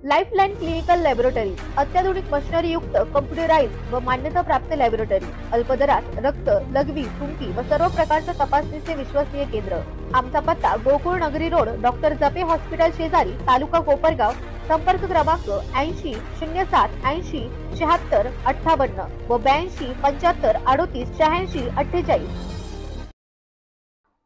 Lifeline clinical laboratory अत्याधुनिक machinery युक्त computerised व मान्यता प्राप्त लॅबोरेटरी, अल्प दरात रक्त, लघवी, थुंकी व सर्व प्रकारच्या तपासणीचे विश्वसनीय केंद्र। आमचा पत्ता गोकुळ नगरी रोड, डॉक्टर जपे हॉस्पिटल शेजारी, तालुका कोपरगाव। संपर्क क्रमांक 80 07 80 76 58 व 82 75 38 86 48।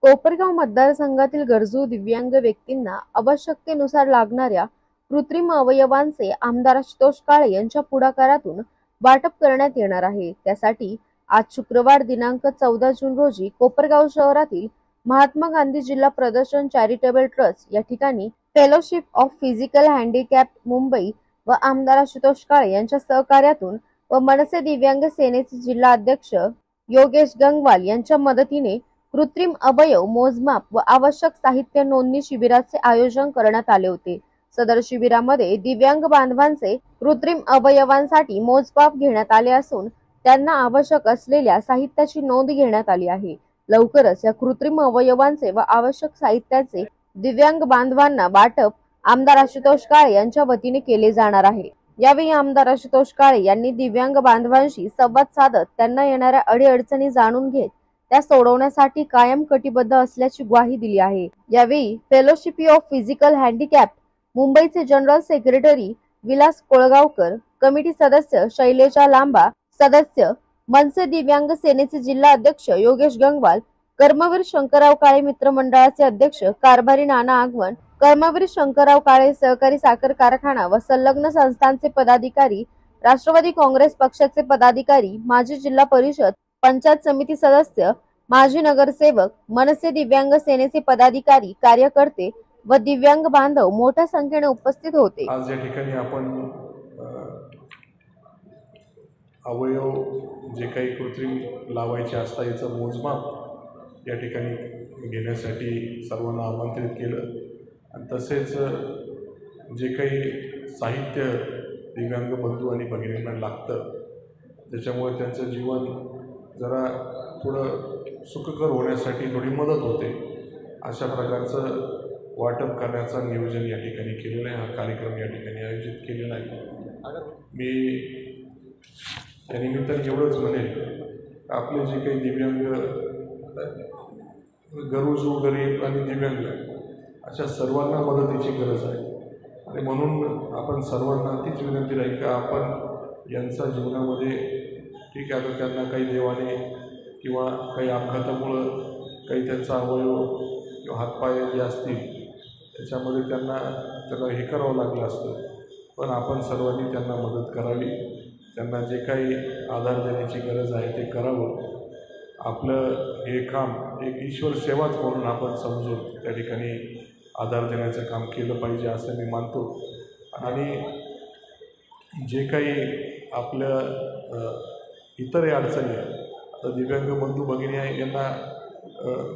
कोपरगाव मतदारसंघातील गरजू दिव्यांग व्यक्तींना आवश्यकतेनुसार लागणाऱ्या कृत्रिम अवयवांचे आमदार आशुतोष काळे यांच्या पुढाकारातून वाटप करण्यात येणार आहे। त्यासाठी आज शुक्रवार दिनांक 14 जून रोजी कोपरगाव शहरातील महात्मा गांधी जिल्हा प्रदर्शन चॅरिटेबल ट्रस्ट या ठिकाणी fellowship of physical handicapped Mumbai व आमदार आशुतोष काळे यांच्या सहकार्यातून व मनसे दिव्यांग सेनेचे जिल्हा अध्यक्ष योगेश गंगवाल यांच्या मदतीने कृत्रिम अवयव मोजमाप व आवश्यक साहित्य नोंदणी शिबिराचे आयोजन करण्यात आले होते। सदर शिबिरामध्ये दिव्यांग बांधवांचे कृत्रिम अवयवांसाठी मोजमाप घेण्यात आले असून त्यांना आवश्यक असलेल्या साहित्याची नोंद घेण्यात आली आहे। लवकरच या कृत्रिम अवयवांचे व आवश्यक साहित्याचे दिव्यांग बांधवांना वाटप आमदार आशुतोष काळे यांच्या वतीने केले जाणार आहे। यावेळी आमदार आशुतोष काळे यांनी दिव्यांग बांधवांशी संवाद साधत त्यांना येणाऱ्या अडीअडचणी जाणून घेत त्या सोडवण्यासाठी कायम कटिबद्ध असल्याची ग्वाही दिली आहे। यावेळी फेलोशिप ऑफ फिजिकल हँडिकॅप्ड मुंबईचे general secretary Vilas Kolgaonkar, committee सदस्य शैलेजा लांबा, सदस्य मनसे दिव्यांग सेनेचे जिल्हा अध्यक्ष योगेश गंगवाल, कर्मवीर शंकरराव काळे मित्र मंडळाचे अध्यक्ष कारभारी नाना आगवण, कर्मवीर शंकरराव काळे सहकारी साखर कारखाना व संलग्न संस्थांचे पदाधिकारी, राष्ट्रवादी काँग्रेस पक्षाचे पदाधिकारी, माजी जिल्हा परिषद पंचायत समिती सदस्य, माजी नगरसेवक, मनसे दिव्यांग सेनेचे पदाधिकारी, कार्यकर्ते व दिव्यांग बांधव मोठ्या संख्येने उपस्थित होते। आज या ठिकाणी आपण अवयव जे काही कृत्रिम लावायचे असतात याचं मोजमाप या ठिकाणी घेण्यासाठी सर्वांना आमंत्रित केलं आणि तसेच जे काही साहित्य दिव्यांग बंधू आणि भगिनींना लागतं त्याच्यामुळे त्यांचं जीवन जरा थोडं सुखकर होण्यासाठी थोडी मदत होते, अशा प्रकारचं वाटप करण्याचं नियोजन या ठिकाणी केलेलं आहे। हा कार्यक्रम या ठिकाणी आयोजित केलेला आहे। मी या निमित्ताने एवढंच म्हणेन, आपले जे काही दिव्यांग गरजू, गरीब आणि दिव्यांग अशा सर्वांना मदतीची गरज आहे आणि म्हणून आपण सर्वांना तीच विनंती राहील का आपण यांच्या जीवनामध्ये ठीक आहे, आता त्यांना काही देवाने किंवा काही अपघातामुळं काही त्यांचा अवयव किंवा हातपाय जे असतील त्याच्यामध्ये त्यांना हे करावं लागलं असतं, पण आपण सर्वांनी त्यांना मदत करावी, त्यांना जे काही आधार देण्याची गरज आहे ते करावं। आपलं हे काम एक ईश्वर सेवाच म्हणून आपण समजून त्या ठिकाणी आधार देण्याचं काम केलं पाहिजे असं मी मानतो। आणि जे काही आपल्या इतर अडचणी आहेत, आता दिव्यांग बंधू भगिनी आहे यांना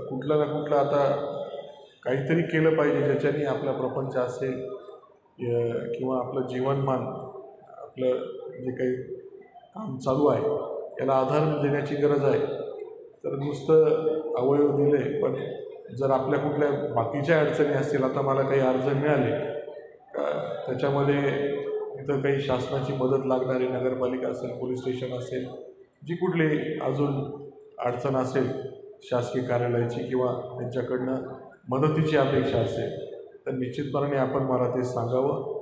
कुठलं ना कुठलं आता काहीतरी केलं पाहिजे ज्याच्याने आपला प्रपंच असेल किंवा आपलं जीवनमान, आपलं जे काही काम चालू आहे याला आधार देण्याची गरज आहे। तर नुसतं अवयव दिले, पण जर आपल्या कुठल्या बाकीच्या अडचणी असतील, आता मला काही अर्ज मिळाले त्याच्यामध्ये इथं काही शासनाची मदत लागणारी, नगरपालिका असेल, पोलीस स्टेशन असेल, जी कुठली अजून अडचण असेल शासकीय कार्यालयाची किंवा त्यांच्याकडनं मदतीची अपेक्षा असेल तर निश्चितपणे आपण मला ते सांगावं।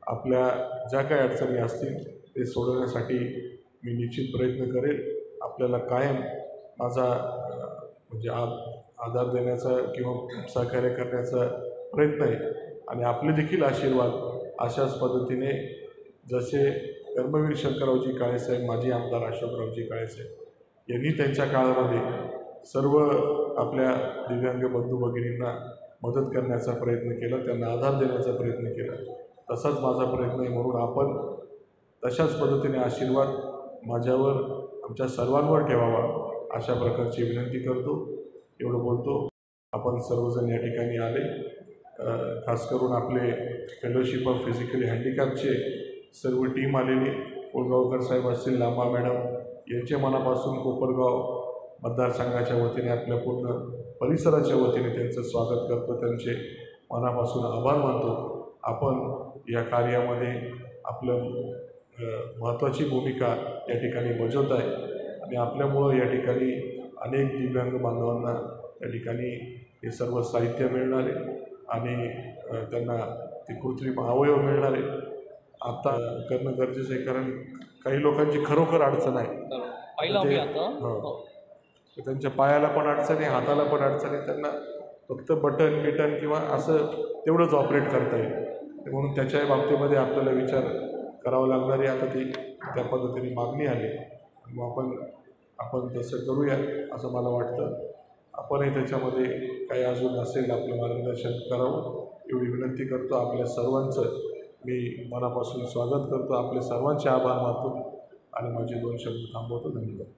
आपल्या ज्या काही अडचणी असतील ते सोडवण्यासाठी मी निश्चित प्रयत्न करेल। आपल्याला कायम माझा म्हणजे आधार देण्याचा किंवा सहकार्य करण्याचा प्रयत्न आहे आणि आपले देखील आशीर्वाद अशाच पद्धतीने जसे कर्मवीर शंकररावजी काळेसाहेब, माजी आमदार अशोकरावजी काळेसाहेब यांनी त्यांच्या काळामध्ये सर्व आपल्या दिव्यांग बंधू भगिनींना मदत करण्याचा प्रयत्न केला, त्यांना आधार देण्याचा प्रयत्न केला, तसाच माझा प्रयत्न आहे। म्हणून आपण तशाच पद्धतीने आशीर्वाद माझ्यावर, आमच्या सर्वांवर ठेवावा अशा प्रकारची विनंती करतो। एवढं बोलतो। आपण सर्वजण या ठिकाणी आले, खास करून आपले फेलोशिप ऑफ फिजिकली हँडिकॅपचे सर्व टीम आलेली, कोळगावकर साहेब असतील, लांबा मॅडम यांचे मनापासून कोपरगाव मतदारसंघाच्या वतीने, आपल्या पूर्ण परिसराच्या वतीने त्यांचं स्वागत करतो, त्यांचे मनापासून आभार मानतो आपण या कार्यामध्ये आपलं महत्त्वाची भूमिका या ठिकाणी बजावत आहे आणि आपल्यामुळं या ठिकाणी अनेक दिव्यांग बांधवांना त्या ठिकाणी हे सर्व साहित्य मिळणार आहे आणि त्यांना ते कृत्रिम अवयव मिळणार आहे. आता करणं गरजेचं आहे, कारण काही लोकांची खरोखर अडचण आहे. पाहिलं आम्ही आता. तर त्यांच्या पायाला पण अडचण आहे, हाताला पण अडचण आहे. त्यांना फक्त बटन किंवा असं तेवढंच ऑपरेट करता येईल, म्हणून त्याच्या बाबतीमध्ये आपल्याला विचार करावा लागणार आहे. आता ती त्या पद्धतीने मागणी आली, मग आपण तसं करूया असं मला वाटतं. आपणही त्याच्यामध्ये काही अजून असेल आपलं मार्गदर्शन करावं एवढी विनंती करतो. आपल्या सर्वांचं मी मनापासून स्वागत करतो. आपले सर्वांचे आभार मानतो आणि माझे 2 शब्द थांबवतो. धन्यवाद.